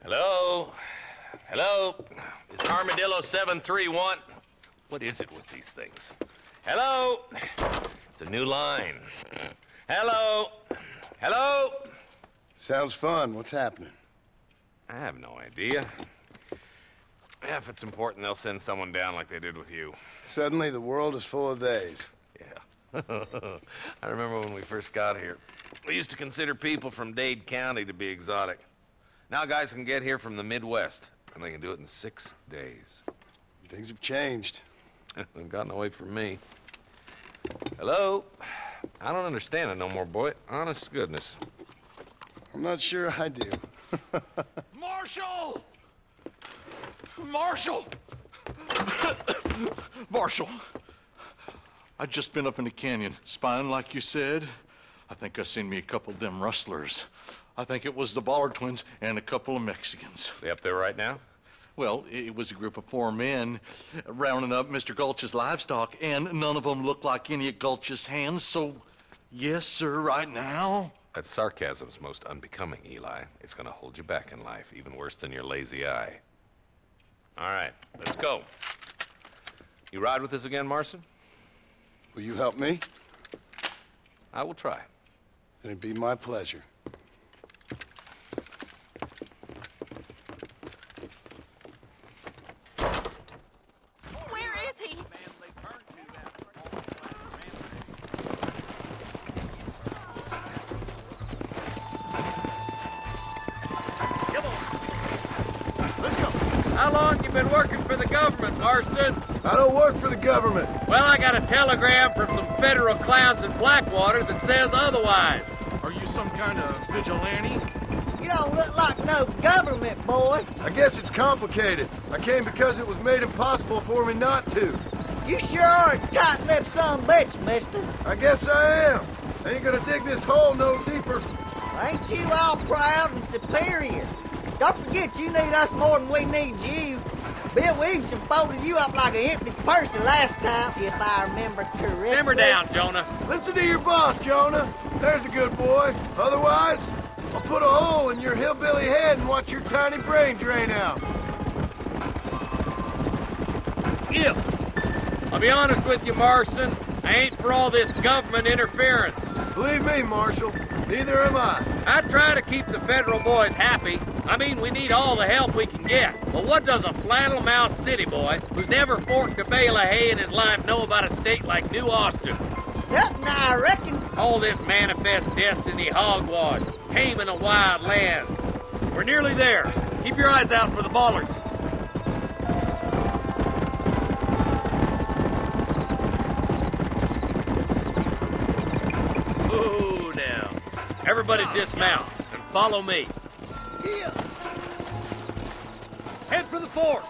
Hello? Hello? It's Armadillo 731. What is it with these things? Hello? It's a new line. Hello? Hello? Sounds fun. What's happening? I have no idea. Yeah, if it's important, they'll send someone down like they did with you. Suddenly, the world is full of days. Yeah. I remember when we first got here. We used to consider people from Dade County to be exotic. Now guys can get here from the Midwest, and they can do it in 6 days. Things have changed. They've gotten away from me. Hello? I don't understand it no more, boy. Honest to goodness. I'm not sure I do. Marshal! Marshal! Marshal! I'd just been up in the canyon, spying like you said. I think I seen me a couple of them rustlers. I think it was the Ballard twins and a couple of Mexicans. They up there right now? Well, it was a group of poor men rounding up Mr. Gulch's livestock, and none of them looked like any of Gulch's hands, so yes, sir, right now. That sarcasm's most unbecoming, Eli. It's gonna hold you back in life, even worse than your lazy eye. All right, let's go. You ride with us again, Marson? Will you help me? I will try. It'd be my pleasure. Where is he? Come on. Let's go. How long you been working for the government, Marston? I don't work for the government. Well, I got a telegram from some federal clowns in Blackwater that says otherwise. Are you some kind of vigilante? You don't look like no government boy. I guess it's complicated. I came because it was made impossible for me not to. You sure are a tight-lipped son of a bitch, mister. I guess I am. I ain't gonna dig this hole no deeper. Ain't you all proud and superior? Don't forget you need us more than we need you. Bill Williamson folded you up like an empty person last time, if I remember correctly. Simmer down, Jonah. Listen to your boss, Jonah. There's a good boy. Otherwise, I'll put a hole in your hillbilly head and watch your tiny brain drain out. Yeah. I'll be honest with you, Marston. I ain't for all this government interference. Believe me, Marshal, neither am I. I try to keep the federal boys happy. I mean, we need all the help we can get. But what does a flannel-mouthed city boy who's never forked a bale of hay in his life know about a state like New Austin? Nothing, I reckon. All this manifest destiny hogwash, taming a wild land. We're nearly there. Keep your eyes out for the bollards. Ooh, now. Everybody dismount and follow me. Yeah. Head for the fort.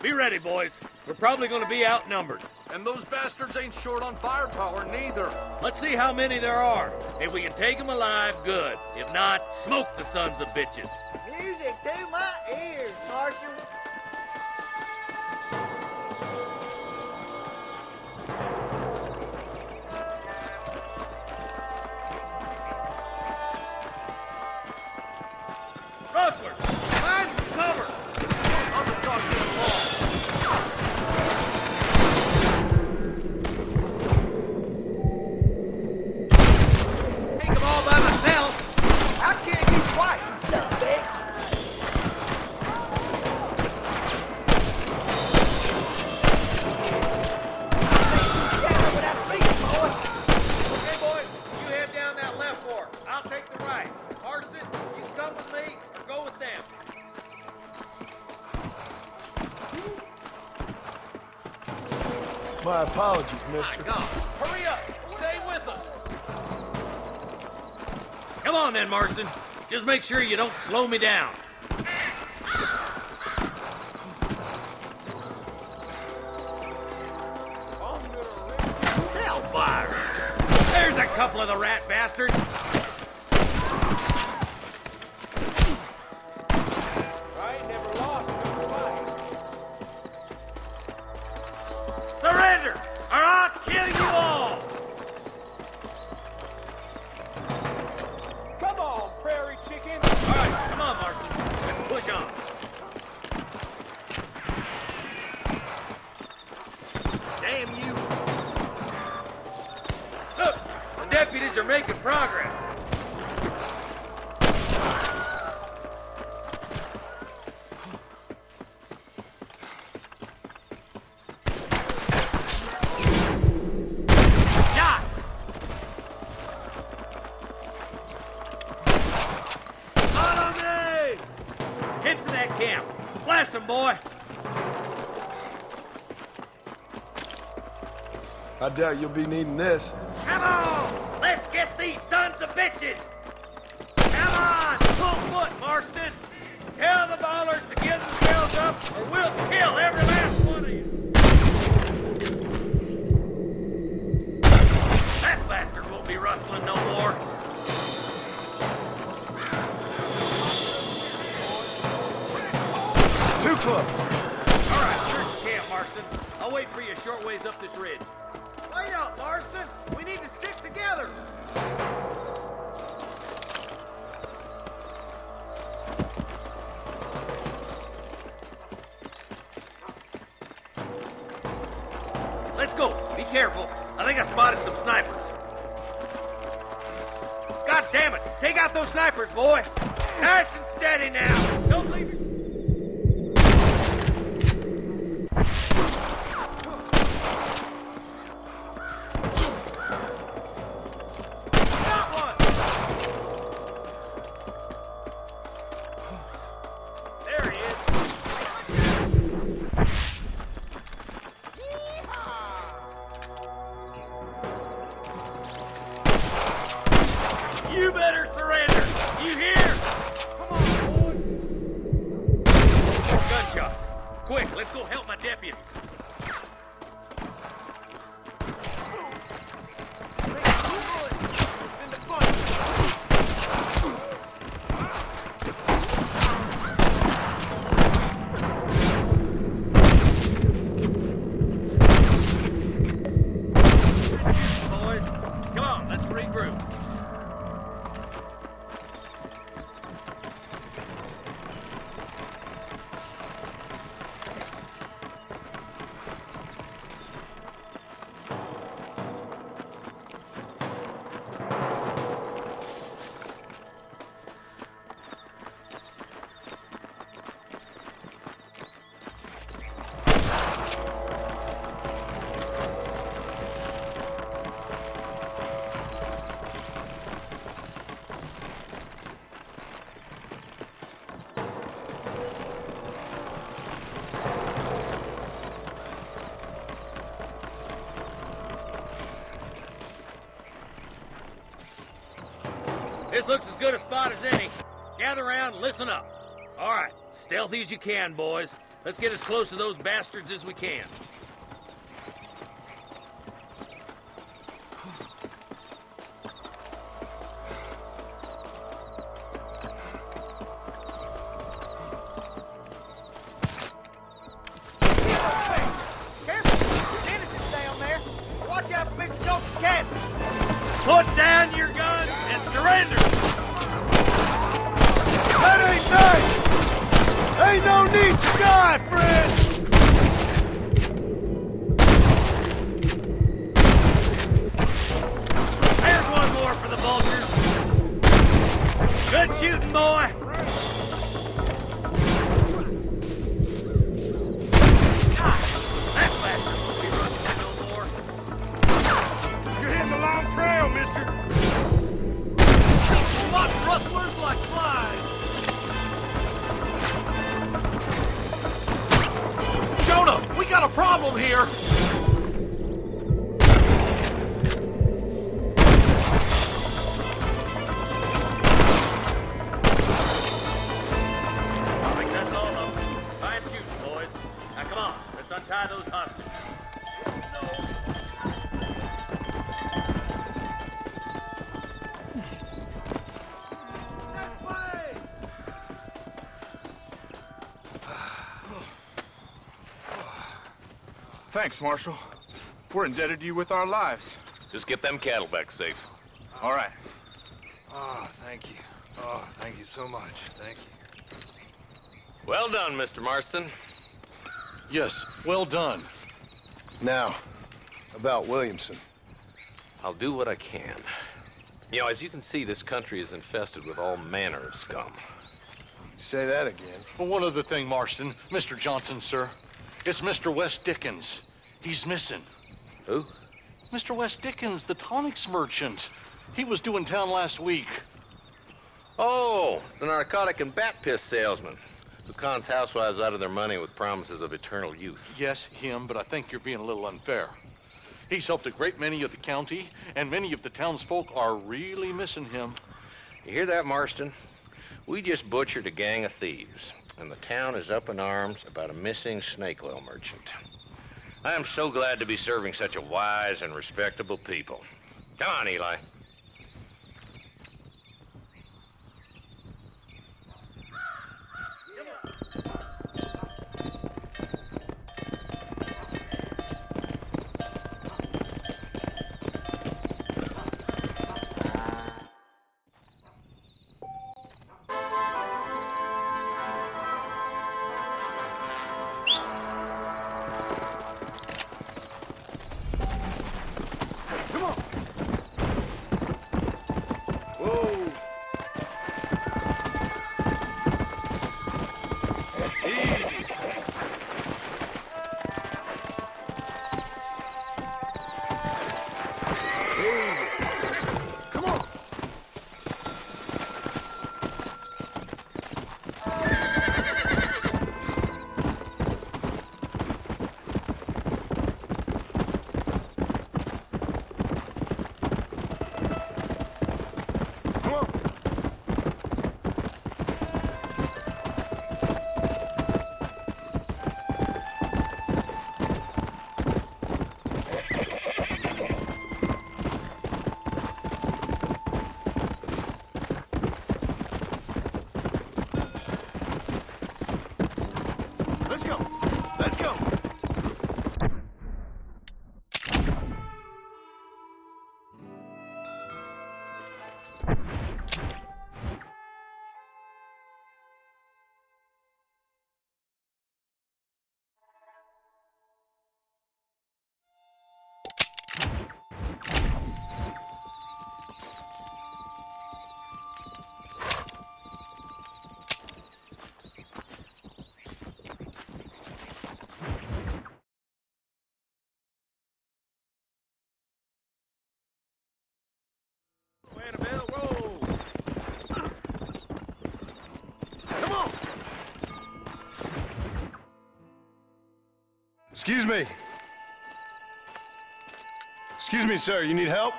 Be ready, boys. We're probably going to be outnumbered. And those bastards ain't short on firepower, neither. Let's see how many there are. If we can take them alive, good. If not, smoke the sons of bitches. Music to my ears, Marshal. Rustler, find some cover. I'll just talk to them all. Take them all by myself. I can't do twice, you son of a bitch. Down with that beast, boy. Okay, boys, you head down that left fork. I'll take the right. Carson, you can come with me or go with them. My apologies, mister. God, hurry up. Stay with us. Come on then, Marston. Just make sure you don't slow me down. Hellfire! There's a couple of the rat bastards. Surrender, or I'll kill you all! March on. Damn you. Look, the deputies are making progress. Blast him, boy! I doubt you'll be needing this. Come on! Let's get these sons of bitches! Come on! Full foot, Marston! Tell the ballers to give themselves up, or we'll kill every last one of you! That bastard won't be rustling no more! Too close. All right, search the camp, Marston. I'll wait for you a short ways up this ridge. Wait up, Marston. We need to stick together. Let's go. Be careful. I think I spotted some snipers. God damn it. Take out those snipers, boy. Nice and steady now. Don't leave it. You better surrender! You hear? Come on, boy! Gunshots! Quick, let's go help my deputies! Boys, come on, let's regroup. This looks as good a spot as any. Gather around and listen up. All right, stealthy as you can, boys. Let's get as close to those bastards as we can. Put down your guns and surrender! That ain't nice! Ain't no need to die, friend! There's one more for the vultures. Good shooting, boy! That bastard won't be running no more. You're hitting the long trail, mister. Spot rustlers like flies. Jonah, we got a problem here. I think that's all of them. Fine shooting, boys. Now come on, let's untie those hostages. Thanks, Marshal. We're indebted to you with our lives. Just get them cattle back safe. All right. Oh, thank you. Oh, thank you so much. Thank you. Well done, Mr. Marston. Yes, well done. Now, about Williamson. I'll do what I can. You know, as you can see, this country is infested with all manner of scum. Say that again. Well, one other thing, Marston. Mr. Johnson, sir. It's Mr. West Dickens. He's missing. Who? Mr. West Dickens, the tonics merchant. He was due in town last week. Oh, the narcotic and bat piss salesman who cons housewives out of their money with promises of eternal youth. Yes, him, but I think you're being a little unfair. He's helped a great many of the county, and many of the townsfolk are really missing him. You hear that, Marston? We just butchered a gang of thieves, and the town is up in arms about a missing snake oil merchant. I am so glad to be serving such a wise and respectable people. Come on, Eli. Excuse me. Excuse me, sir. You need help?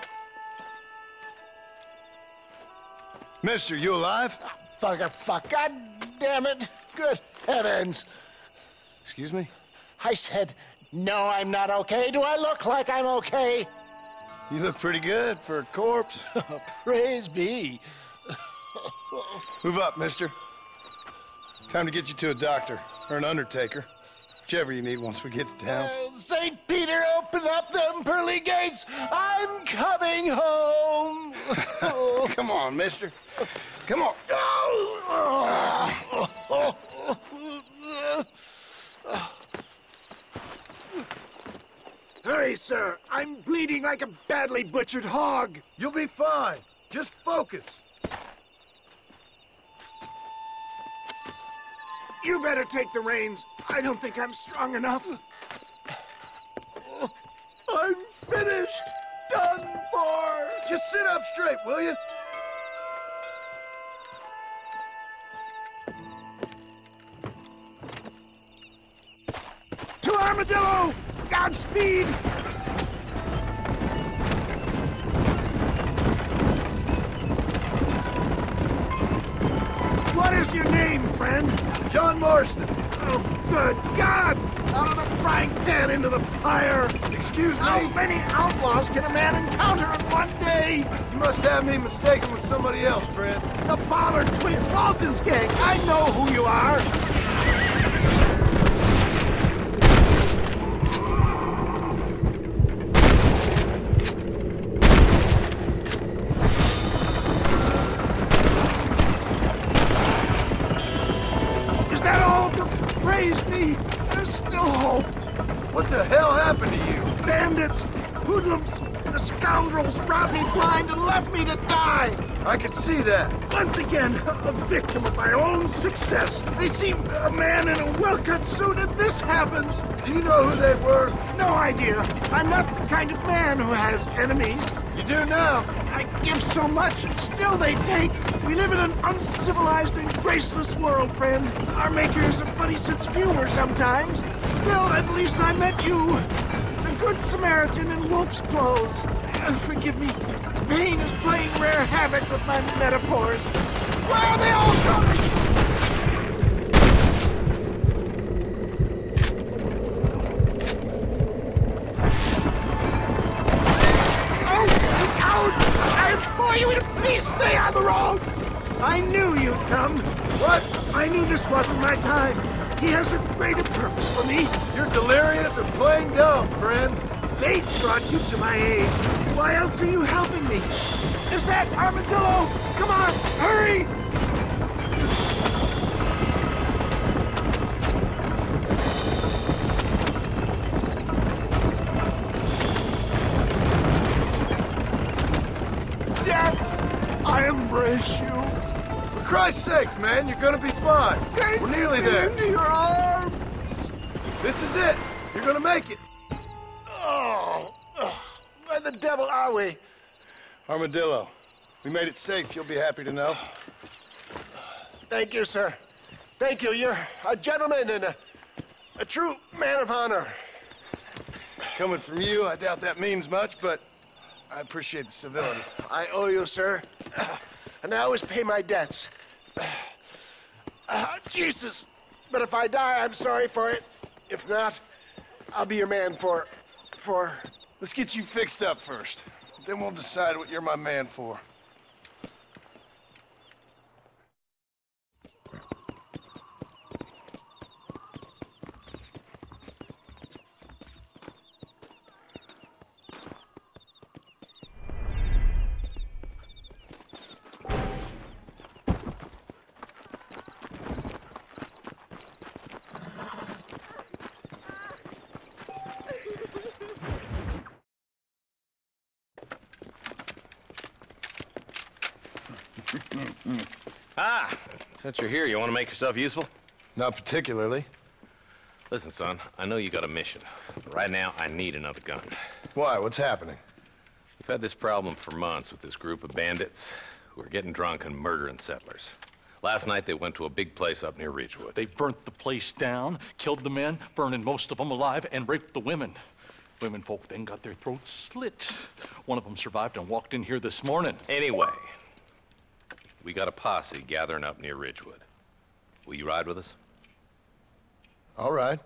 Mister, you alive? Fuck. God damn it. Good heavens. Excuse me? I said, no, I'm not okay. Do I look like I'm okay? You look pretty good for a corpse. Praise be. Move up, mister. Time to get you to a doctor or an undertaker. Whichever you need once we get to town. St. Peter, open up them pearly gates. I'm coming home. Come on, mister. Come on. Hurry, sir. I'm bleeding like a badly butchered hog. You'll be fine. Just focus. You better take the reins. I don't think I'm strong enough. I'm finished. Done for. Just sit up straight, will you? To Armadillo! Godspeed! What is your name, friend? John Marston. Oh, good God! Out of the frying pan into the fire! Excuse me? How many outlaws can a man encounter in one day? You must have me mistaken with somebody else, friend. The Ballard Twins, Walton's gang! I know who you are! Is that all? hoodlums! The scoundrels robbed me blind and left me to die! I can see that. Once again, a victim of my own success. They see a man in a well-cut suit and this happens. Do you know who they were? No idea. I'm not the kind of man who has enemies. You do now. I give so much and still they take. We live in an uncivilized and graceless world, friend. Our maker has a funny sense of humor sometimes. Still, at least I met you. The Good Samaritan in wolf's clothes. Forgive me. Pain is playing rare havoc with my metaphors. Where are they all going? You to please stay on the road! I knew you'd come. What? I knew this wasn't my time. He has a greater purpose for me. You're delirious and playing dumb, friend. Fate brought you to my aid. Why else are you helping me? Is that Armadillo? Come on, hurry! I embrace you. For Christ's sakes, man, you're gonna be fine. We're nearly there. Into your arms. This is it. You're gonna make it. Oh, where the devil are we? Armadillo, we made it safe. You'll be happy to know. Thank you, sir. Thank you. You're a gentleman and a true man of honor. Coming from you, I doubt that means much, but I appreciate the civility. I owe you, sir. And I always pay my debts. Jesus. But if I die, I'm sorry for it. If not, I'll be your man for... Let's get you fixed up first. Then we'll decide what you're my man for. Since you're here, you want to make yourself useful? Not particularly. Listen, son, I know you got a mission, but right now I need another gun. Why? What's happening? We've had this problem for months with this group of bandits who are getting drunk and murdering settlers. Last night they went to a big place up near Ridgewood. They burnt the place down, killed the men, burning most of them alive, and raped the women. Women folk then got their throats slit. One of them survived and walked in here this morning. Anyway, we got a posse gathering up near Ridgewood. Will you ride with us? All right.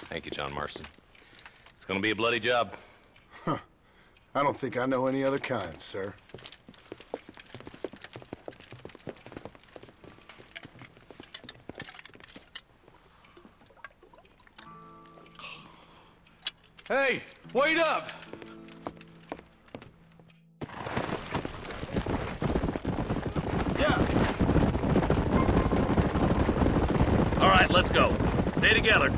Thank you, John Marston. It's gonna be a bloody job. Huh. I don't think I know any other kind, sir. Hey, wait up! All right, let's go. Stay together.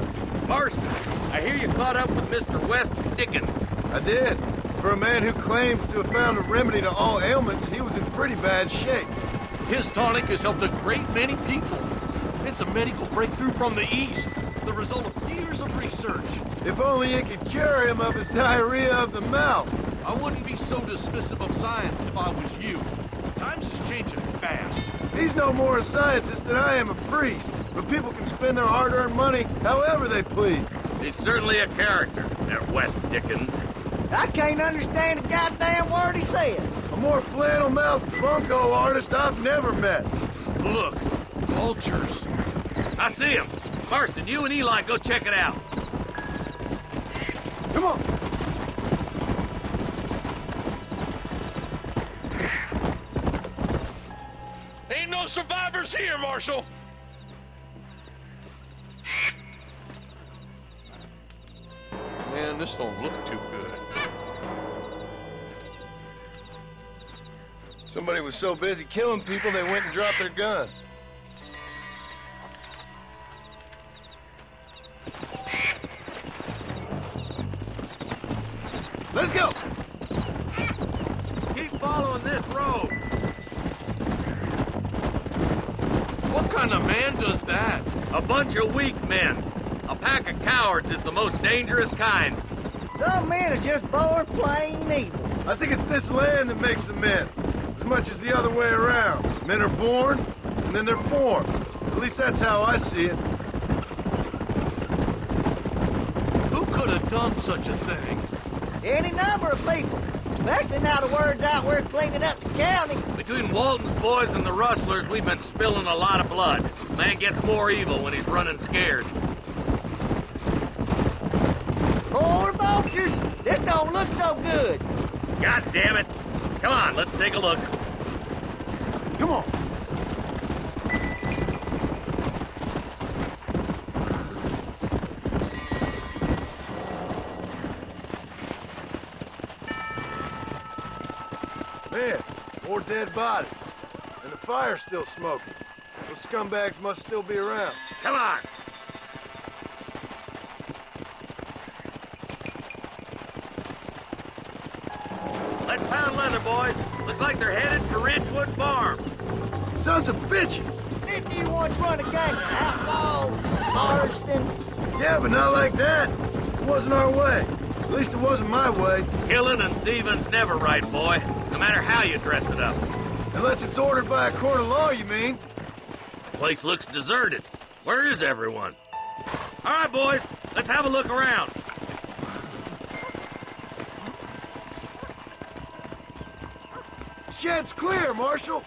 Marston, I hear you caught up with Mr. West Dickens. I did. For a man who claims to have found a remedy to all ailments, he was in pretty bad shape. His tonic has helped a great many people. It's a medical breakthrough from the East, the result of years of research. If only it could cure him of his diarrhea of the mouth. I wouldn't be so dismissive of science if I was you. Times is changing fast. He's no more a scientist than I am a priest. But people can spend their hard-earned money however they please. He's certainly a character, that West Dickens. I can't understand a goddamn word he said. A more flannel-mouthed bunco artist I've never met. Look, Vultures. I see him. Marston, you and Eli go check it out. Come on. Ain't no survivors here, Marshal. Man, this don't look too good. Somebody was so busy killing people, they went and dropped their gun. Let's go! Keep following this road. What kind of man does that? A bunch of weak men. A pack of cowards is the most dangerous kind. Some men are just born plain evil. I think it's this land that makes them men, as much as the other way around. Men are born, and then they're formed. At least that's how I see it. Who could have done such a thing? Any number of people, especially now the word's out we're cleaning up the county. Between Walton's boys and the rustlers, we've been spilling a lot of blood. Man gets more evil when he's running scared. Poor vultures, this don't look so good. God damn it. Come on, let's take a look. Come on. Man, more dead bodies. And the fire's still smoking. Those scumbags must still be around. Come on. Let's pound leather, boys. Looks like they're headed for Ridgewood Farm. Sons of bitches! Didn't you once run a gang of outlaws, Marston? Yeah, but not like that. It wasn't our way. At least it wasn't my way. Killing and thieving's never right, boy. No matter how you dress it up. Unless it's ordered by a court of law, you mean? Place looks deserted. Where is everyone? All right, boys. Let's have a look around. Shed's clear, Marshal.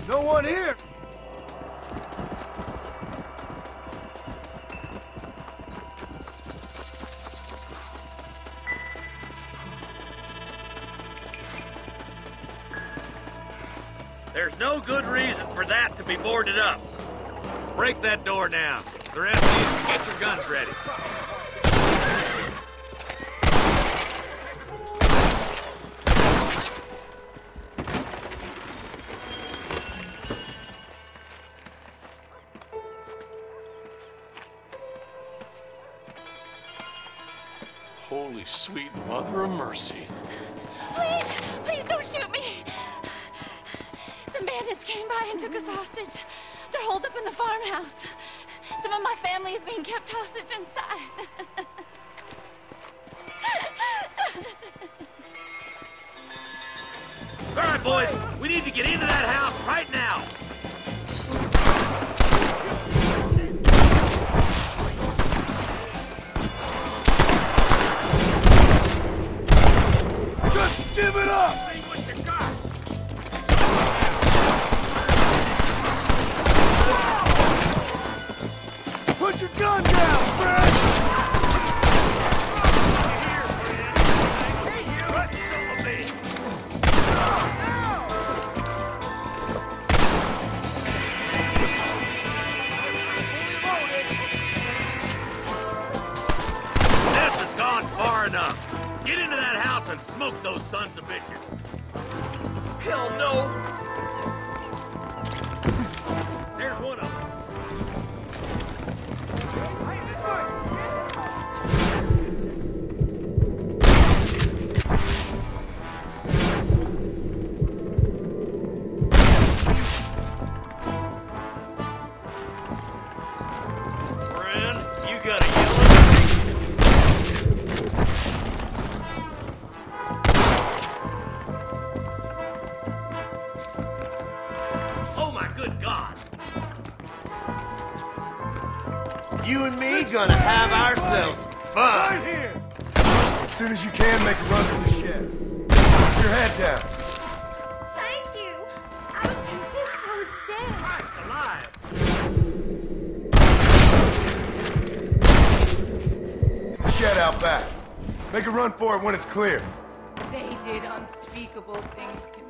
No one here. There's no good reason for that to be boarded up. Break that door down. The rest of you, get your guns ready. Holy sweet mother of mercy. Please, please don't shoot me. Some bandits came by and took us hostage. They're holed up in the farmhouse. Some of my family is being kept hostage inside. All right, boys. We need to get into that house right now. Just give it up! See what you got. Put your gun down, Fred! This has gone far enough. Get into that house and smoke those sons of bitches. Hell no! There's one of them. Friend, you got a yellow. Oh my good God! You and me gonna have ourselves some fun. Right here. As soon as you can, make a run for the shed. Keep your head down. Thank you. I was convinced I was dead. Christ alive! Shed out back. Make a run for it when it's clear. They did unspeakable things to me.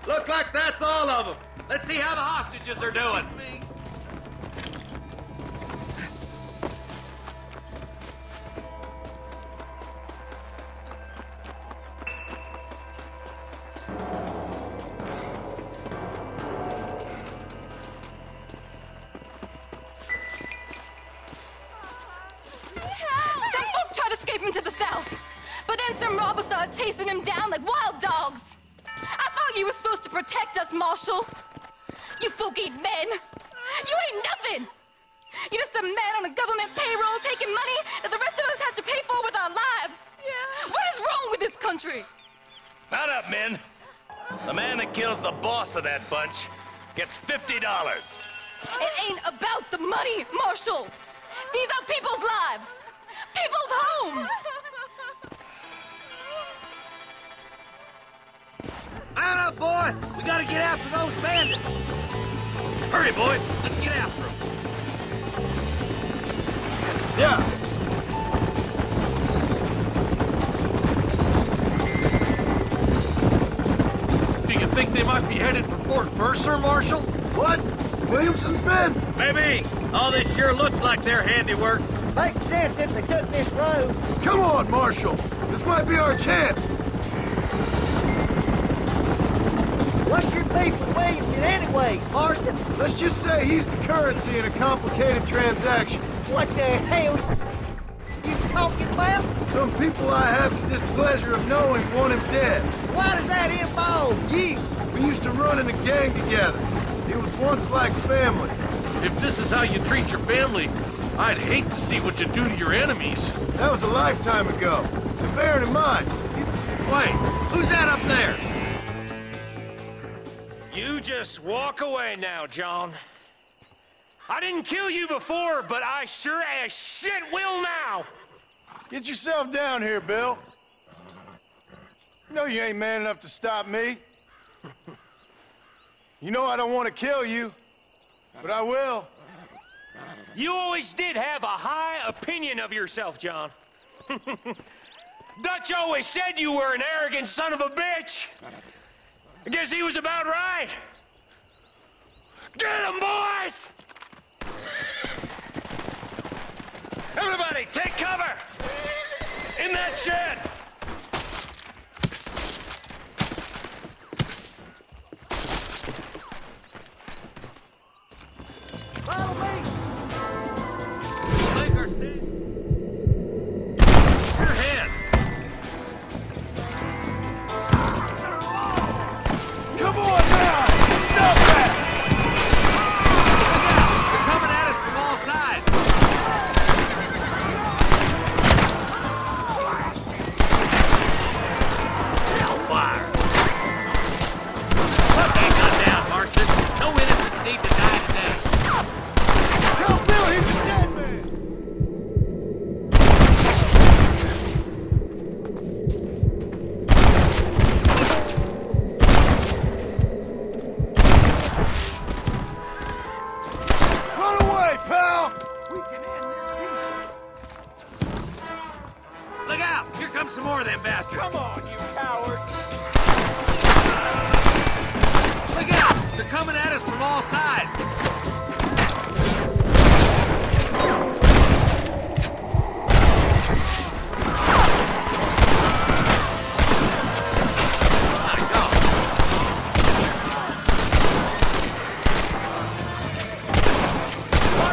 Look like that's all of them. Let's see how the hostages are doing. chasing him down like wild dogs. I thought you were supposed to protect us, Marshal. You folk-eating men. You ain't nothing. You're just a man on a government payroll taking money that the rest of us have to pay for with our lives. Yeah. What is wrong with this country? Mount up, men. The man that kills the boss of that bunch gets $50. It ain't about the money, Marshal. These are people's lives, people's homes. Mount up, boy! We gotta get after those bandits! Hurry, boys! Let's get after them! Yeah. Do you think they might be headed for Fort Mercer, Marshal? What? Williamson's men? Maybe! All this sure looks like their handiwork. Makes sense if they took this road. Come on, Marshal. This might be our chance. What's your beef with Williamson anyway, Marston? Let's just say he's the currency in a complicated transaction. What the hell you talking about? Some people I have the displeasure of knowing want him dead. Why does that involve you? We used to run in a gang together. It was once like family. If this is how you treat your family, I'd hate to see what you do to your enemies. That was a lifetime ago. And bear it in mind. Wait, who's that up there? You just walk away now, John. I didn't kill you before, but I sure as shit will now. Get yourself down here, Bill. You know you ain't man enough to stop me. You know I don't want to kill you, but I will. You always did have a high opinion of yourself, John. Dutch always said you were an arrogant son of a bitch. I guess he was about right. Get him, boys! Everybody, take cover! In that shed! Follow me! Make our stand. Your hands! Come on now! Stop that! They're coming at us from all sides! Hellfire! Put that gun down, Marston. No innocents need to die today. Tell Bill he's a dead man! Run away, pal! We can end this peace. Look out! Here comes some more of them bastards. Come on, you coward! Look out! They're coming at us from all sides. My God.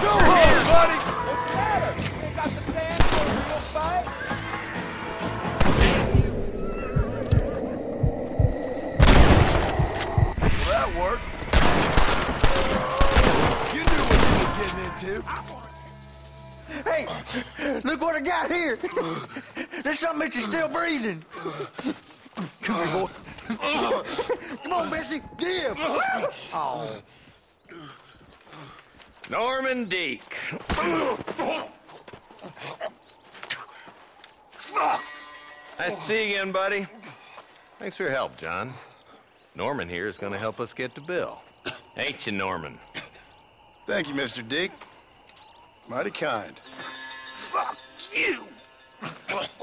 Go home, buddy! What's the matter? You ain't got the stand for a real fight? Well, that worked. You knew what you were getting into. Hey, look what I got here. There's something that you're still breathing. Come here, boy. Come on, Bessie, give. Oh. Norman Deek. Nice to see you again, buddy. Thanks for your help, John. Norman here is going to help us get to Bill. Ain't you, Norman? Thank you, Mr. Dick. Mighty kind. Fuck you!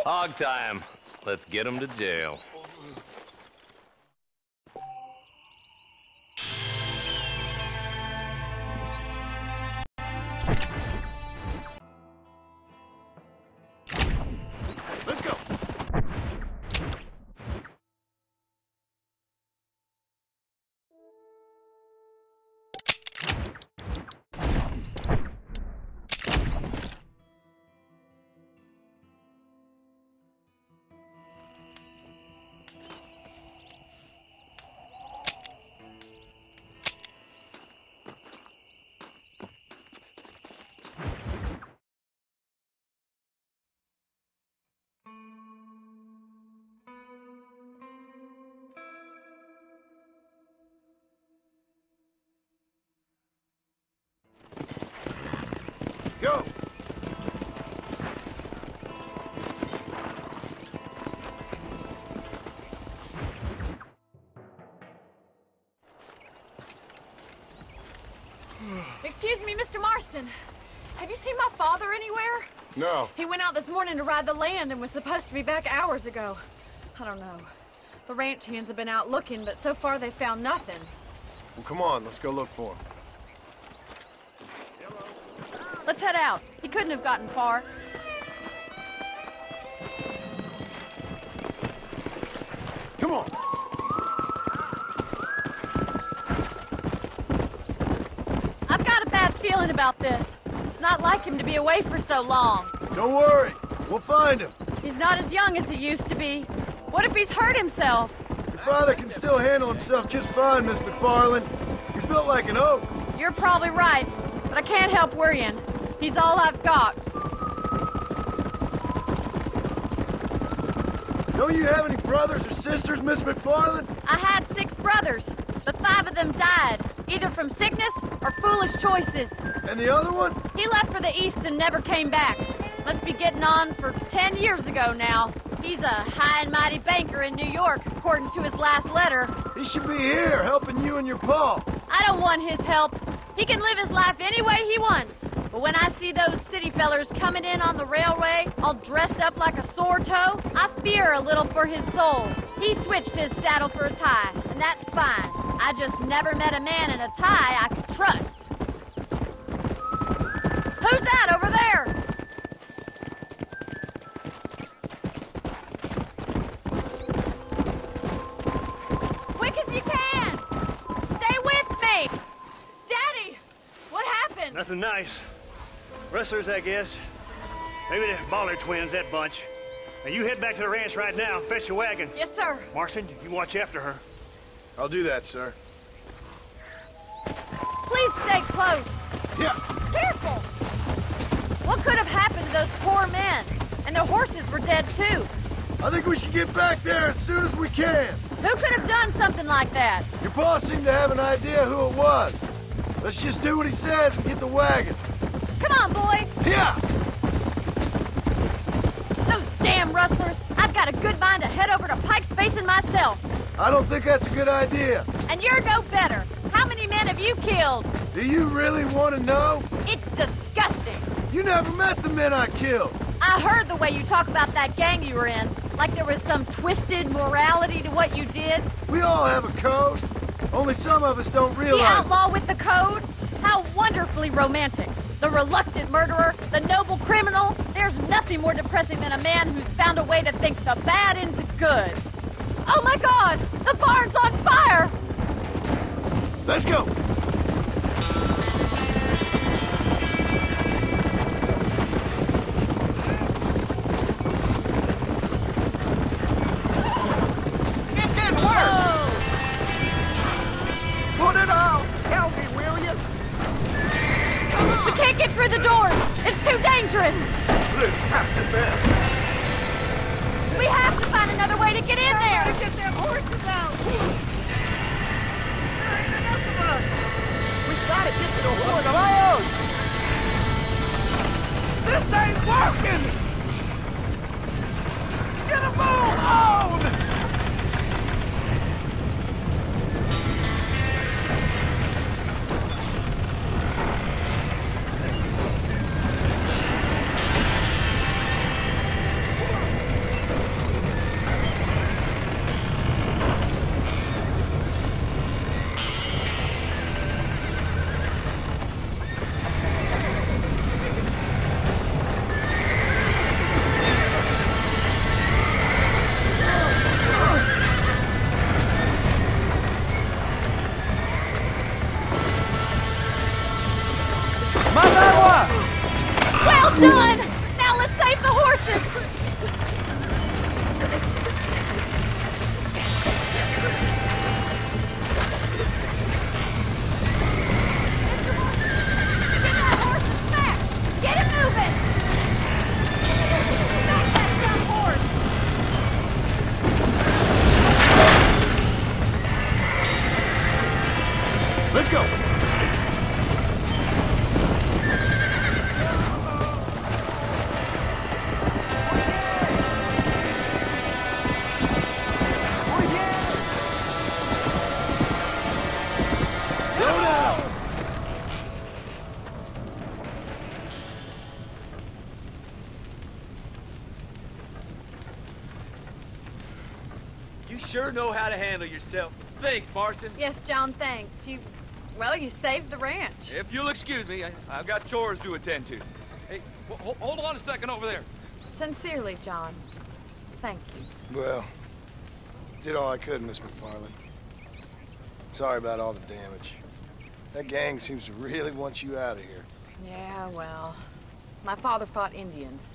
Hog time. Let's get him to jail. Let's go. Excuse me, Mr. Marston. Have you seen my father anywhere? No. He went out this morning to ride the land and was supposed to be back hours ago. I don't know. The ranch hands have been out looking, but so far they found nothing. Well, come on, let's go look for him. Let's head out. He couldn't have gotten far. Come on. I've got a bad feeling about this. It's not like him to be away for so long. Don't worry. We'll find him. He's not as young as he used to be. What if he's hurt himself? Your father can still handle himself just fine, Miss MacFarlane. He's built like an oak. You're probably right, but I can't help worrying. He's all I've got. Don't you have any brothers or sisters, Miss MacFarlane? I had 6 brothers, but 5 of them died, either from sickness or foolish choices. And the other one? He left for the east and never came back. Must be getting on for 10 years ago now. He's a high and mighty banker in New York, according to his last letter. He should be here, helping you and your pa. I don't want his help. He can live his life any way he wants. But when I see those city fellers coming in on the railway, all dressed up like a sore toe, I fear a little for his soul. He switched his saddle for a tie, and that's fine. I just never met a man in a tie I could trust. Who's that over there? Quick as you can! Stay with me! Daddy! What happened? Nothing nice. Rustlers, I guess. Maybe the Bollard twins, that bunch. Now you head back to the ranch right now. Fetch the wagon. Yes, sir. Marston, you watch after her. I'll do that, sir. Please stay close. Yeah. Careful! What could have happened to those poor men? And their horses were dead, too. I think we should get back there as soon as we can. Who could have done something like that? Your boss seemed to have an idea who it was. Let's just do what he says and get the wagon. Come on, boy! Yeah! Those damn rustlers! I've got a good mind to head over to Pike's Basin myself. I don't think that's a good idea. And you're no better. How many men have you killed? Do you really want to know? It's disgusting. You never met the men I killed. I heard the way you talk about that gang you were in. Like there was some twisted morality to what you did. We all have a code. Only some of us don't realize. The outlaw with the code? How wonderfully romantic. The reluctant murderer, the noble criminal. There's nothing more depressing than a man who's found a way to think the bad into good. Oh my God! The barn's on fire! Let's go! It's getting worse! Put it on! Help me, will you? We can't get through the doors! It's too dangerous! Let's have to bed. We have to find another way to get in there! Get them horses out! There ain't enough of us! We've got to get to the horse alone! This ain't working! Get a move on! Well done! Now let's save the horses! Get that horse back! Get it moving! Back that dumb horse! Let's go! sure know how to handle yourself. Thanks, Marston. Yes, John, thanks. Well, you saved the ranch. If you'll excuse me, I've got chores to attend to. Hey, hold on a second over there. Sincerely, John. Thank you. Well, did all I could, Miss MacFarlane. Sorry about all the damage. That gang seems to really want you out of here. Yeah, well, my father fought Indians.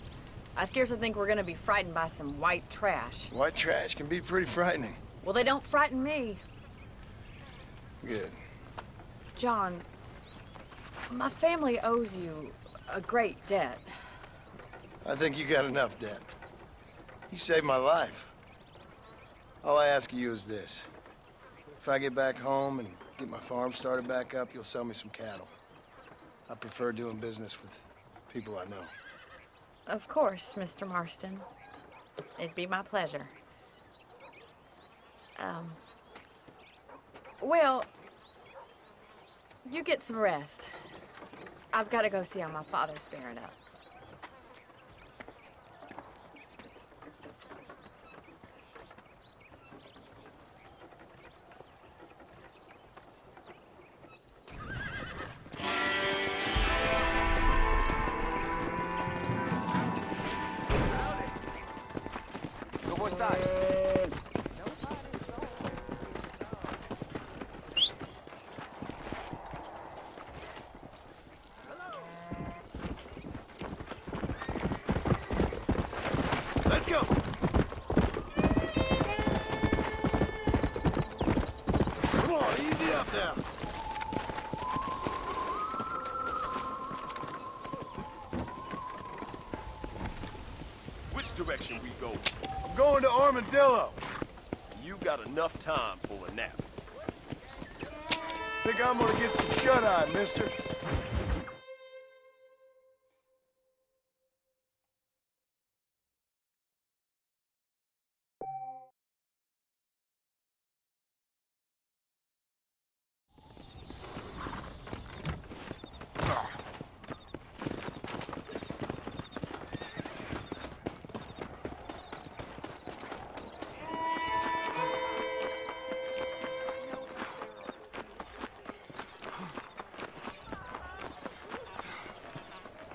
I scarcely think we're gonna be frightened by some white trash. White trash can be pretty frightening. Well, they don't frighten me. Good. John, my family owes you a great debt. I think you got enough debt. You saved my life. All I ask of you is this. If I get back home and get my farm started back up, you'll sell me some cattle. I prefer doing business with people I know. Of course, Mr. Marston. It'd be my pleasure. Well, you get some rest. I've got to go see how my father's bearing up. ¿Cómo estás? Let's go! Come on, easy up now. Which direction we go? I'm going to Armadillo. You got enough time for a nap. Think I'm gonna get some shut-eye, mister.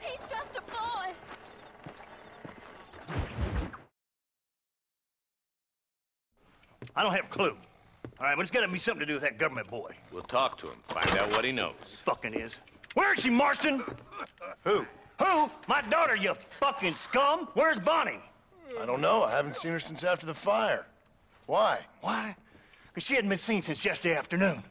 He's just a boy. I don't have a clue. All right, but it's gotta be something to do with that government boy. We'll talk to him, find out what he knows. Fucking is. Where is she, Marston? Who? Who? My daughter, you fucking scum! Where's Bonnie? I don't know. I haven't seen her since after the fire. Why? Why? Because she hadn't been seen since yesterday afternoon.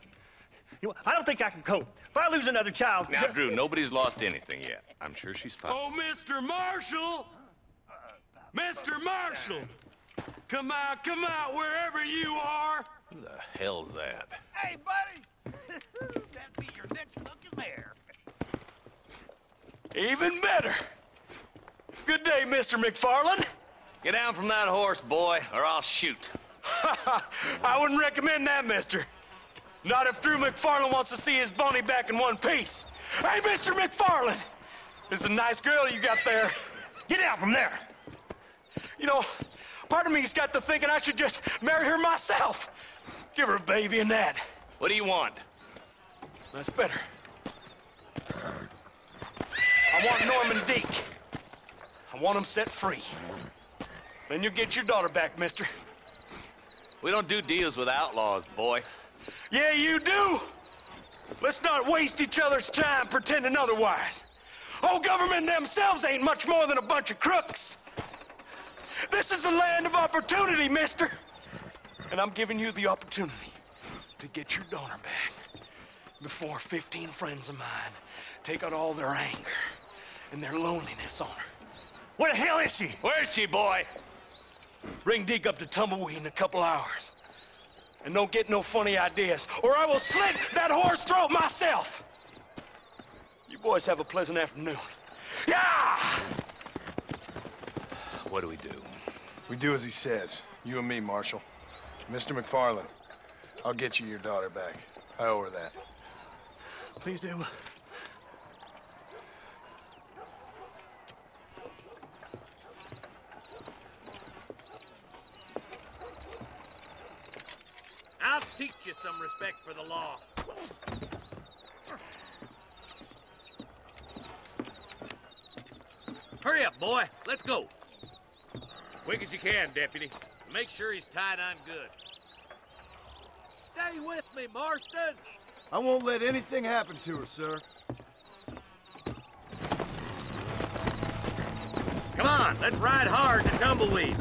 You know, I don't think I can cope. If I lose another child... Now, Drew, nobody's lost anything yet. I'm sure she's fine. Oh, Mr. Marshall! Mr. Marshall! Come out, wherever you are! Who the hell's that? Hey, buddy! That'd be your next looking mare. Even better! Good day, Mr. MacFarlane. Get down from that horse, boy, or I'll shoot. I wouldn't recommend that, mister. Not if Drew MacFarlane wants to see his Bonnie back in one piece. Hey, Mr. MacFarlane! This is a nice girl you got there. Get out from there! You know, part of me's got to thinking I should just marry her myself. Give her a baby and that. What do you want? That's better. I want Norman Deek. I want him set free. Then you'll get your daughter back, mister. We don't do deals with outlaws, boy. Yeah, you do. Let's not waste each other's time pretending otherwise. Old government themselves ain't much more than a bunch of crooks. This is the land of opportunity, mister. And I'm giving you the opportunity to get your daughter back before 15 friends of mine take out all their anger and their loneliness on her. Where the hell is she? Where is she, boy? Bring Deke up to Tumbleweed in a couple hours. And don't get no funny ideas, or I will slit that horse throat myself. You boys have a pleasant afternoon. Yeah! What do we do? We do as he says. You and me, Marshal. Mr. MacFarlane, I'll get you your daughter back. I owe her that. Please do. teach you some respect for the law. Hurry up, boy. Let's go. Quick as you can, Deputy. Make sure he's tied on good. Stay with me, Marston. I won't let anything happen to her, sir. Come on, let's ride hard to Tumbleweed.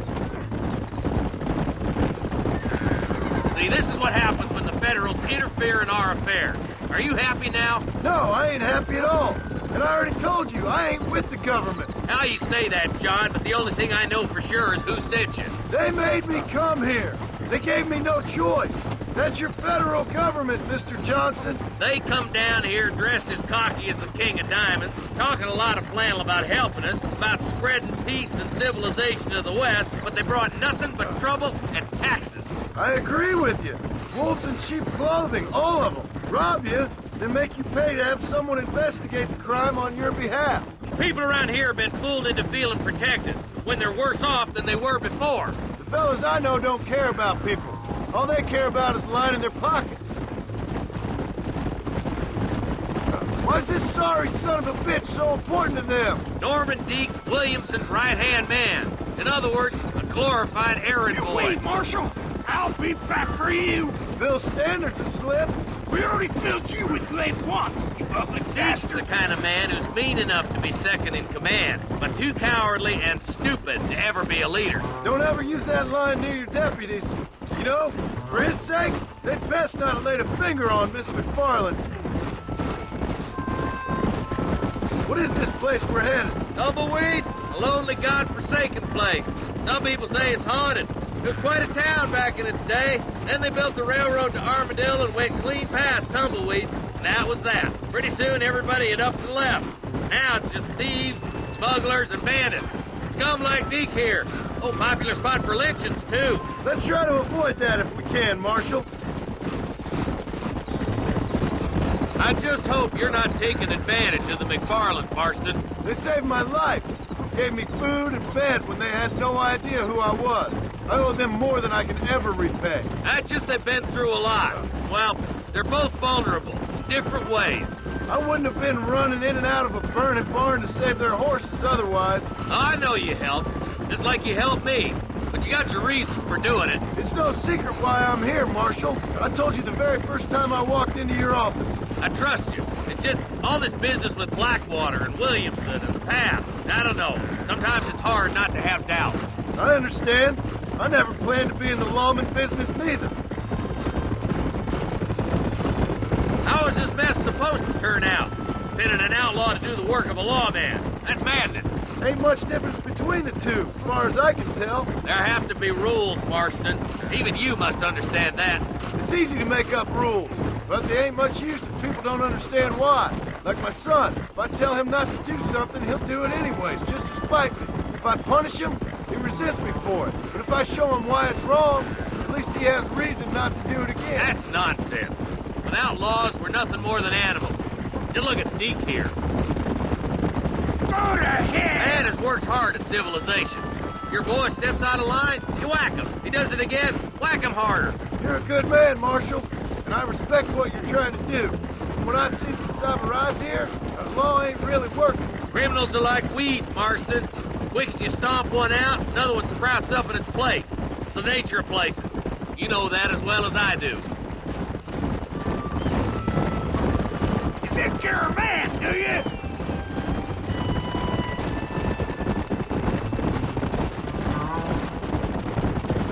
See, this is what happens when the Federals interfere in our affairs. Are you happy now? No, I ain't happy at all. And I already told you, I ain't with the government. Now you say that, John, but the only thing I know for sure is who sent you. They made me come here. They gave me no choice. That's your federal government, Mr. Johnson. They come down here dressed as cocky as the King of Diamonds, talking a lot of flannel about helping us, about spreading peace and civilization to the West, but they brought nothing but trouble and taxes. I agree with you. Wolves in cheap clothing, all of them. Rob you, then make you pay to have someone investigate the crime on your behalf. People around here have been fooled into feeling protected, when they're worse off than they were before. The fellas I know don't care about people. All they care about is lining their pockets. Why's this sorry son of a bitch so important to them? Norman Deeks Williamson's right-hand man. In other words, a glorified errand boy. Wait, Marshal! I'll be back for you! Phil Standards have slipped. We already filled you with lead once, you ugly That's the kind of man who's mean enough to be second in command, but too cowardly and stupid to ever be a leader. Don't ever use that line near your deputies. You know, for his sake, they'd best not have laid a finger on Miss MacFarlane. What is this place we're headed? Tumbleweed, a lonely, god-forsaken place. Some people say it's haunted. It was quite a town back in its day. Then they built the railroad to Armadillo and went clean past Tumbleweed, and that was that. Pretty soon, everybody had up and left. Now it's just thieves, smugglers, and bandits. Scum like Deke here. Oh, popular spot for lynchings, too. Let's try to avoid that if we can, Marshal. I just hope you're not taking advantage of the MacFarlanes, Marston. They saved my life. Gave me food and bed when they had no idea who I was. I owe them more than I can ever repay. That's just they've been through a lot. Well, they're both vulnerable, different ways. I wouldn't have been running in and out of a burning barn to save their horses otherwise. I know you helped, just like you helped me. But you got your reasons for doing it. It's no secret why I'm here, Marshal. I told you the very first time I walked into your office. I trust you. It's just all this business with Blackwater and Williamson and the past. I don't know. Sometimes it's hard not to have doubts. I understand. I never planned to be in the lawman business neither. How is this mess supposed to turn out? Sending an outlaw to do the work of a lawman. That's madness. Ain't much difference between the two, as far as I can tell. There have to be rules, Marston. Even you must understand that. It's easy to make up rules, but they ain't much use if people don't understand why. Like my son. If I tell him not to do something, he'll do it anyways, just to spite me. If I punish him, he resents me for it. But if I show him why it's wrong, at least he has reason not to do it again. That's nonsense. Without laws, we're nothing more than animals. Just look at Deke here. Go to hell! Man has worked hard at civilization. Your boy steps out of line, you whack him. He does it again, whack him harder. You're a good man, Marshal, and I respect what you're trying to do. From what I've seen since I've arrived here, the law ain't really working. Criminals are like weeds, Marston. Quick as you stomp one out, another one sprouts up in its place. It's the nature of places. You know that as well as I do. You think you're a man, do you?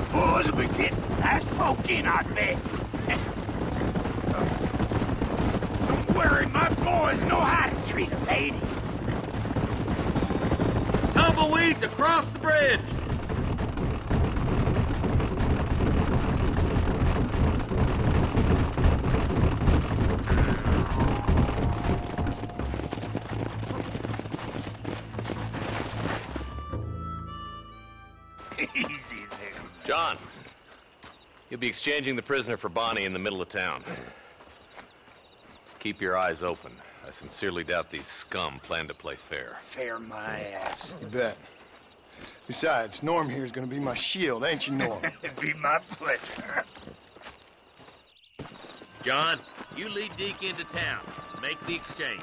The boys will be getting nice poking, I bet. Don't worry, my boys know how to treat a lady. Tumbleweeds across the bridge. Easy there. John, you'll be exchanging the prisoner for Bonnie in the middle of town. Keep your eyes open. I sincerely doubt these scum plan to play fair. Fair my ass. You bet. Besides, Norm here's gonna be my shield, ain't you, Norm? It'd be my pleasure. John, you lead Deke into town. Make the exchange.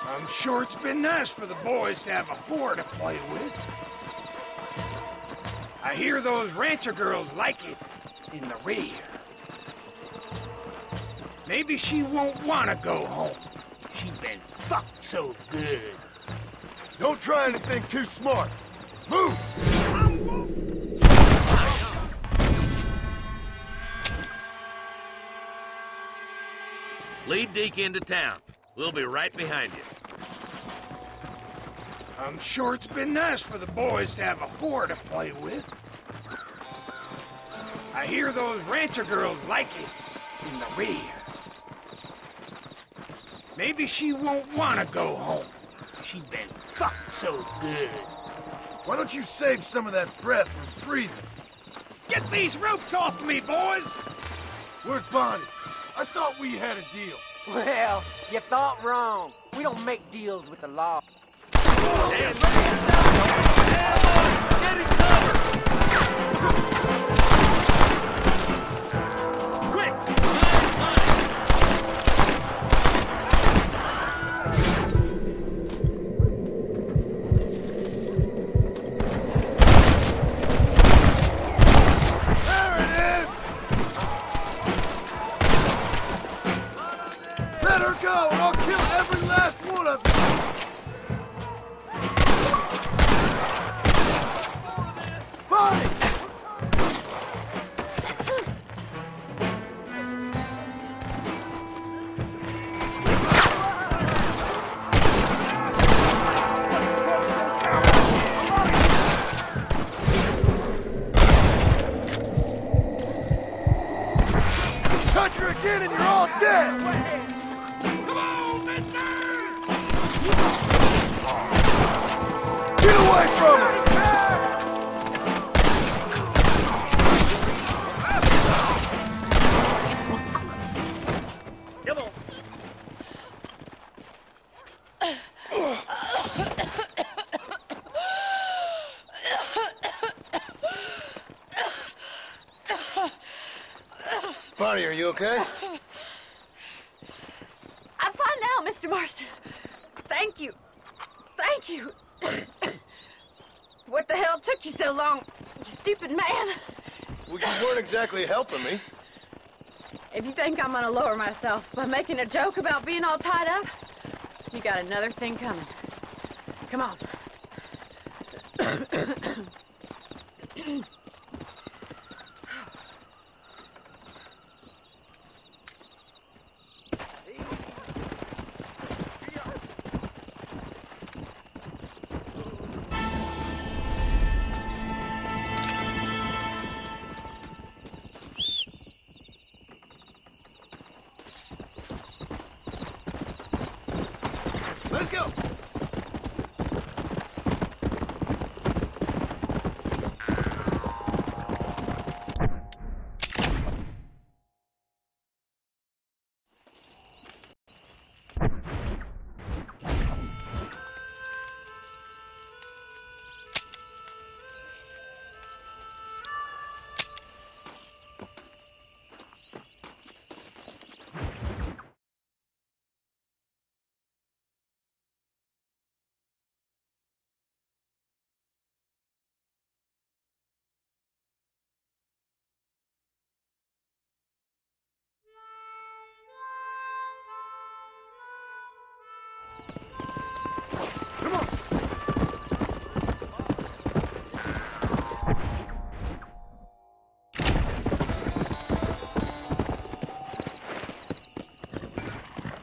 I'm sure it's been nice for the boys to have a whore to play with. I hear those rancher girls like it in the rear. Maybe she won't want to go home. She's been fucked so good. Don't try anything too smart. Move! Lead Deke into town. We'll be right behind you. I'm sure it's been nice for the boys to have a whore to play with. I hear those rancher girls like it in the rear. Maybe she won't want to go home. She's been fucked so good. Why don't you save some of that breath for breathing? Get these ropes off me, boys! Where's Bandit? I thought we had a deal. Well, you thought wrong. We don't make deals with the law. Get it covered! Quick! There it is! Let her go, and I'll kill every last one of you! Fight! Touch her again and you're all dead! Come on, mister! Get away from her! Come on. Bonnie, are you okay? I'm fine now, Mr. Marston. Thank you. Thank you. What the hell took you so long, you stupid man? Well, you weren't exactly helping me. If you think I'm gonna lower myself by making a joke about being all tied up, you got another thing coming. Come on. Let's go!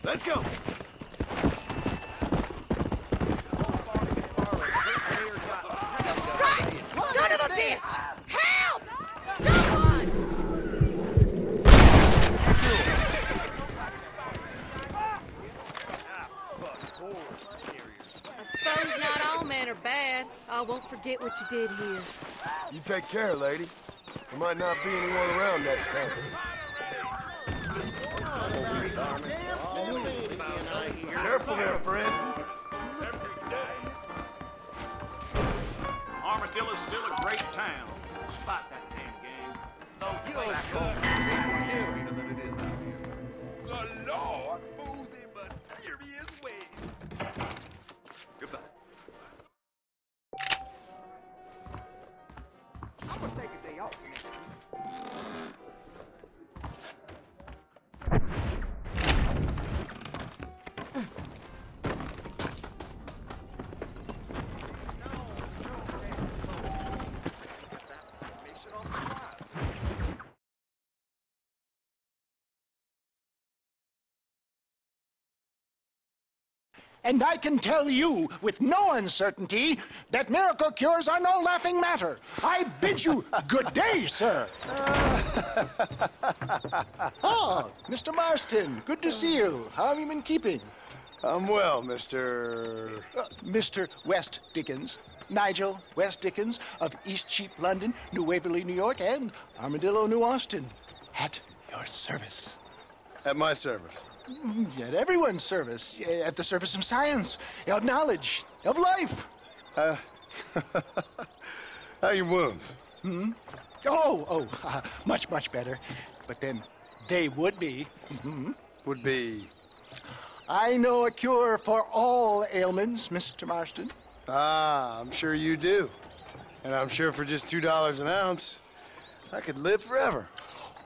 Let's go! Right! Son of a bitch! Help! Someone! I suppose not all men are bad. I won't forget what you did here. You take care, lady. There might not be anyone around next time. Careful there, friend. Armadillo's still a great town, despite that damn gang. And I can tell you with no uncertainty that miracle cures are no laughing matter. I bid you good day, sir. Oh, Mr. Marston, good to see you. How have you been keeping? I'm well, Mr. Mr. West Dickens. Nigel West Dickens of East Cheap, London, New Waverly, New York, and Armadillo, New Austin. At your service. At my service? At everyone's service. At the service of science, of knowledge, of life. How are your wounds? Much, much better. But then they would be. Would be? I know a cure for all ailments, Mr. Marston. Ah, I'm sure you do. And I'm sure for just $2 an ounce, I could live forever.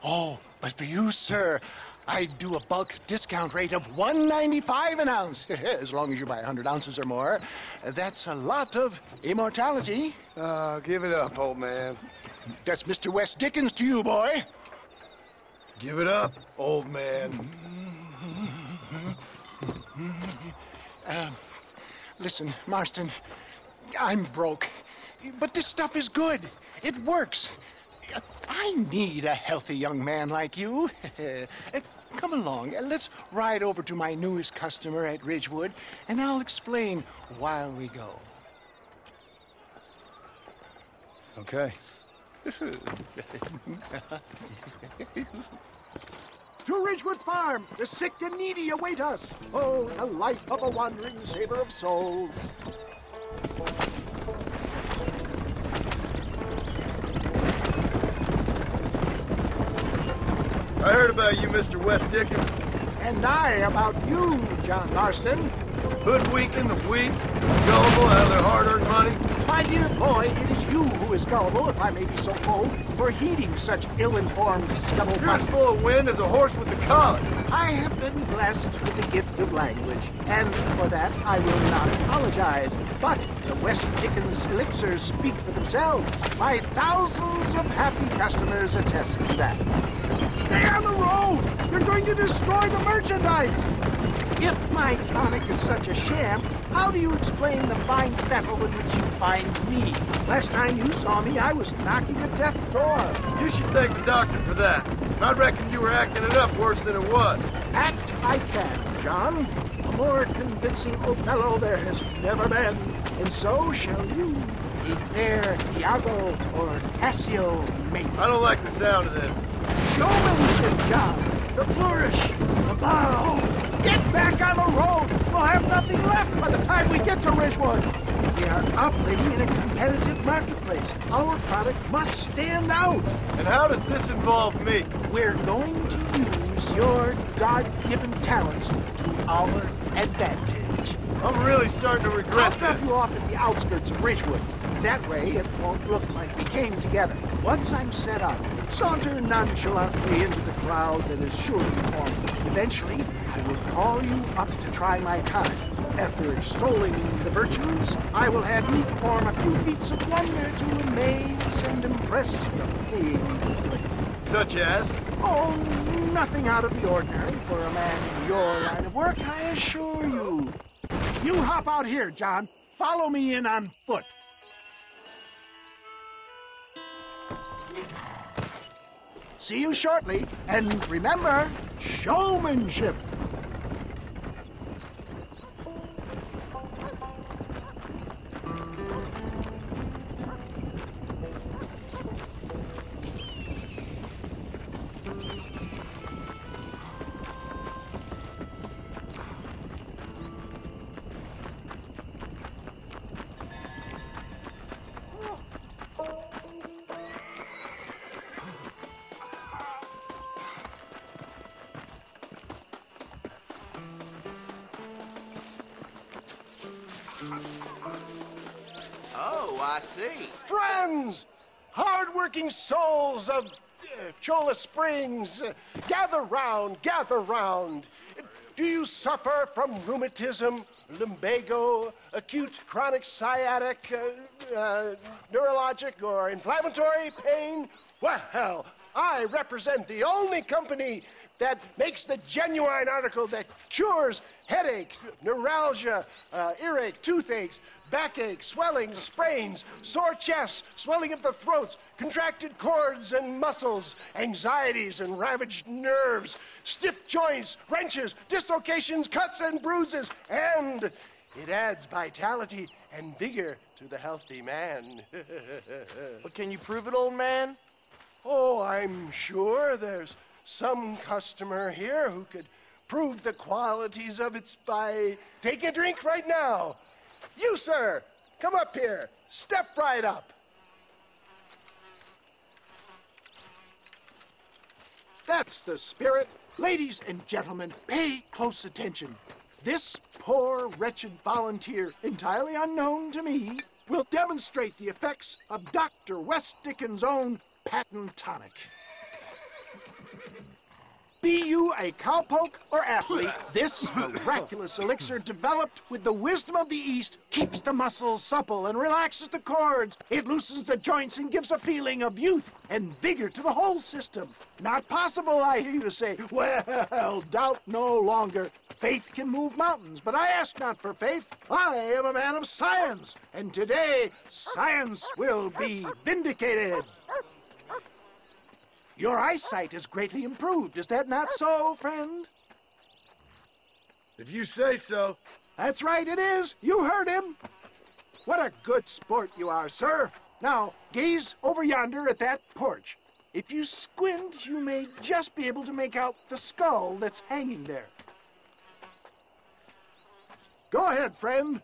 Oh, but for you, sir, I'd do a bulk discount rate of $1.95 an ounce, as long as you buy 100 ounces or more. That's a lot of immortality. Give it up, old man. That's Mr. West Dickens to you, boy. Give it up, old man. Listen, Marston, I'm broke, but this stuff is good. It works. I need a healthy young man like you. Come along, let's ride over to my newest customer at Ridgewood, and I'll explain while we go. Okay. To Ridgewood Farm, the sick and needy await us. Oh, the life of a wandering saver of souls. I heard about you, Mr. West Dickens. And I about you, John Marston. Hoodwinking the weak, gullible out of their hard-earned money. My dear boy, it is you who is gullible, if I may be so bold, for heeding such ill-informed stubble. You're as full of wind as a horse with the collar. I have been blessed with the gift of language, and for that I will not apologize. But the West Dickens elixirs speak for themselves. My thousands of happy customers attest to that. Stay on the road! You're going to destroy the merchandise! If my tonic is such a sham, how do you explain the fine fettle in which you find me? Last time you saw me, I was knocking a death door. You should thank the doctor for that. I reckon you were acting it up worse than it was. Act I can, John. A more convincing Othello there has never been. And so shall you. A fair Iago or Cassio, maybe. I don't like the sound of this. Showmanship, John. The flourish, the bow. Get back on the road! We'll have nothing left by the time we get to Ridgewood. We are operating in a competitive marketplace. Our product must stand out. And how does this involve me? We're going to use your God-given talents to our advantage. I'm really starting to regret I'll drop you off at the outskirts of Ridgewood. That way, it won't look like we came together. Once I'm set up, saunter nonchalantly into the crowd that is sure to form. Eventually, I will call you up to try my time. After extolling the virtues, I will have you perform a few feats of wonder to amaze and impress the paying public. Such as? Oh, nothing out of the ordinary for a man in your line of work, I assure you. You hop out here, John. Follow me in on foot. See you shortly, and remember, showmanship. Oh, I see. Friends, hard-working souls of Cholla Springs, gather round, gather round. Do you suffer from rheumatism, lumbago, acute chronic sciatic, neurologic, or inflammatory pain? Well, I represent the only company that makes the genuine article that cures headaches, neuralgia, earache, toothaches, backache, swelling, sprains, sore chests, swelling of the throats, contracted cords and muscles, anxieties and ravaged nerves, stiff joints, wrenches, dislocations, cuts and bruises, and it adds vitality and vigor to the healthy man. But can you prove it, old man? Oh, I'm sure there's some customer here who could prove the qualities of it by taking a drink right now. You, sir, come up here. Step right up. That's the spirit. Ladies and gentlemen, pay close attention. This poor, wretched volunteer, entirely unknown to me, will demonstrate the effects of Dr. West Dickens' own patent tonic. Be you a cowpoke or athlete, this miraculous elixir developed with the wisdom of the East keeps the muscles supple and relaxes the cords. It loosens the joints and gives a feeling of youth and vigor to the whole system. Not possible, I hear you say. Well, doubt no longer. Faith can move mountains, but I ask not for faith. I am a man of science, and today science will be vindicated. Your eyesight is greatly improved. Is that not so, friend? If you say so. That's right, it is. You heard him. What a good sport you are, sir. Now, gaze over yonder at that porch. If you squint, you may just be able to make out the skull that's hanging there. Go ahead, friend.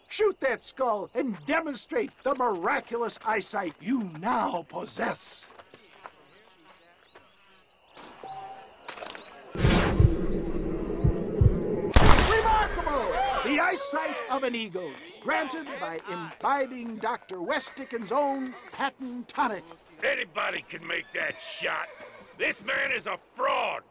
Shoot that skull and demonstrate the miraculous eyesight you now possess. Remarkable! The eyesight of an eagle, granted by imbibing Dr. West Dickens' own patent tonic. Anybody can make that shot. This man is a fraud.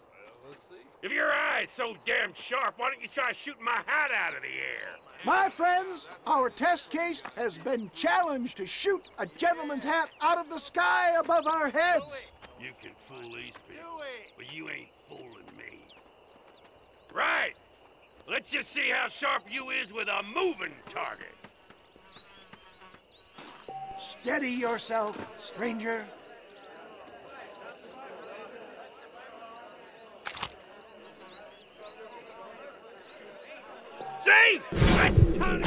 If your eye's so damn sharp, why don't you try shooting my hat out of the air? My friends, our test case has been challenged to shoot a gentleman's hat out of the sky above our heads. You can fool these people, but you ain't fooling me. Right. Let's just see how sharp you is with a moving target. Steady yourself, stranger. See? That tonic!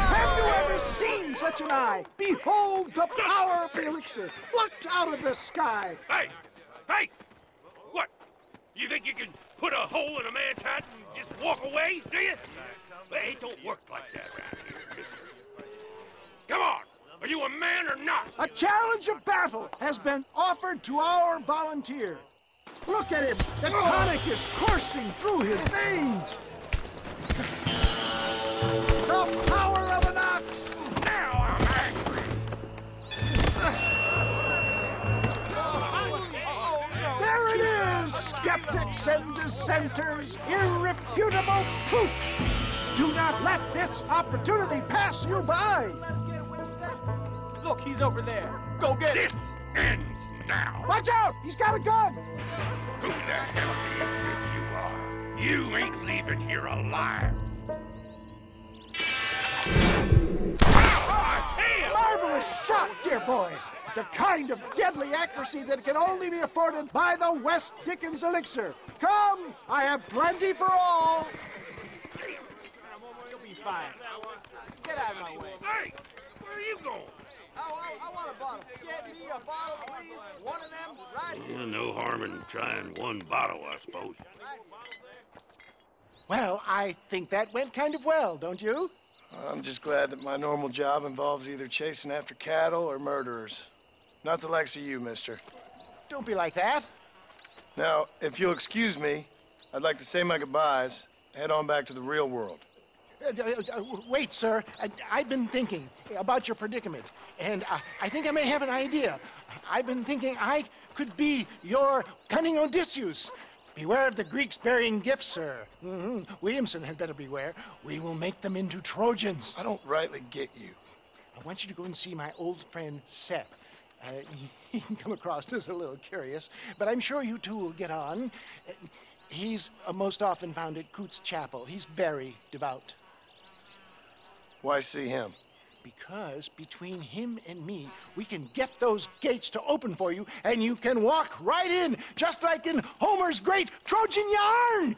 Have you ever seen such an eye? Behold the power of the elixir, plucked out of the sky. Hey! Hey! What? You think you can put a hole in a man's hat and just walk away, do you? Hey, it don't work like that around here, mister. Come on! Are you a man or not? A challenge of battle has been offered to our volunteer. Look at him! The tonic is coursing through his veins! The power of an ox! Now I'm angry! There it is, skeptics and dissenters! Irrefutable proof! Do not let this opportunity pass you by! Look, he's over there. Go get This ends now! Watch out! He's got a gun! Who the hell do you think you are? You ain't leaving here alive! Marvelous shot, dear boy! The kind of deadly accuracy that can only be afforded by the West Dickens elixir. Come, I have plenty for all. You'll be fine. Get out of my way. Hey, where are you going? I want a bottle. Get me a bottle, please. One of them, right here. No harm in trying one bottle, I suppose. Well, I think that went kind of well, don't you? I'm just glad that my normal job involves either chasing after cattle or murderers. Not the likes of you, mister. Don't be like that. Now, if you'll excuse me, I'd like to say my goodbyes, head on back to the real world. Wait, sir. I've been thinking about your predicament, and I think I may have an idea. I've been thinking I could be your cunning Odysseus. Beware of the Greeks bearing gifts, sir. Williamson had better beware. We will make them into Trojans. I don't rightly get you. I want you to go and see my old friend Seth. he can come across as a little curious, but I'm sure you two will get on. He's most often found at Coots Chapel. He's very devout. Why see him? Because between him and me, we can get those gates to open for you, and you can walk right in, just like in Homer's great Trojan yarn!